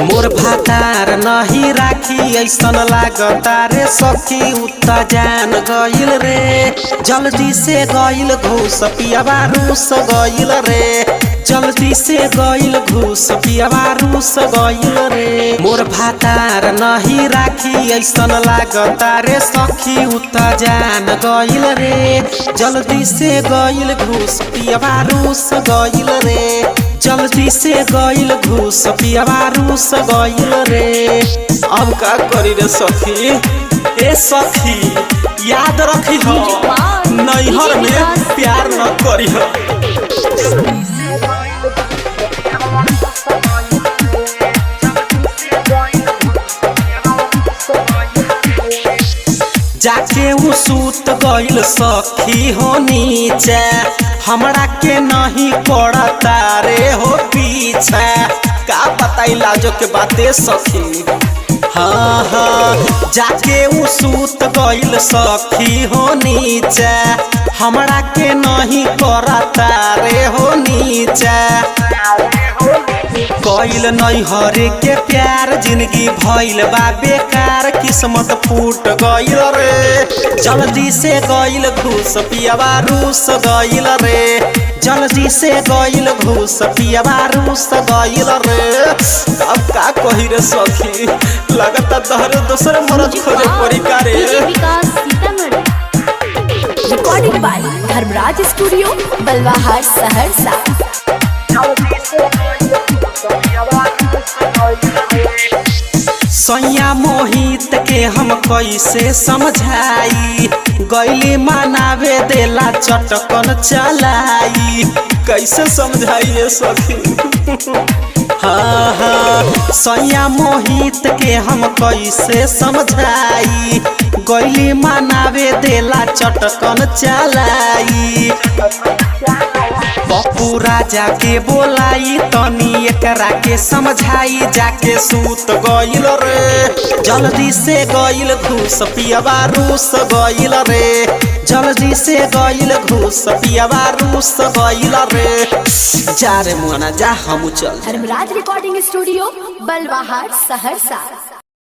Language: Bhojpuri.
मोर भातार नहीं राखी ऐसन लागता रे सखी उता जान गइल रे जल्दी से गइल घूस पियावा रूस गइल रे जल्दी से गइल घूस पियावा रूस गइल रे मोर भातार नहीं राखी ऐसन लागता रे सखी उता जान गइल रे जल्दी से गइल घूस पियावा रूस गइल रे जल्दी से गइल घूस पियावा रूस गइल रे। अब का करी रे सखी ए सखी याद रखी हो नैहर में प्यार न करी हो जाके उ सूत गइल सखी हो नीचे हमरा के नहीं पड़ता रे हो पीछे का बताई लाजो के बातें सखी। हाँ हाँ जाके उ सूत गइल सखी हो नीचे हमरा के नहीं करता रे हो नीचे कइल नैहर के प्यार जिंदगी भइल बा बेकार किस्मत फूट गइल रे जल्दी से गइल घूस पियावा रूस गइल रे जल्दी से गइल घूस पियावा रूस गइल रे। अब का कही रे सखी लगता तहरे दूसरे मर्द खोजे पड़ी का रे। Recording by Dharmraj studio Balwahar Saharsa. सैया मोहित के हम कैसे समझाई गइली मनावे देला चटकन चलाई कैसे समझाइए सखी। हाँ हाँ सैया मोहित के हम कैसे समझाई गइली मनावे देला चटकन चलाई पप्पू राजा के बोलाई तनी एकरा के समझाई जाके सूत गइल रे जल्दी से गइल घूस पियावा रूस गइल रे जल्दी से गइल घूस पियावा रूस गइल रे। जा रे मुआना जा हमू चल। Dharmraj recording studio Balwahar Saharsa.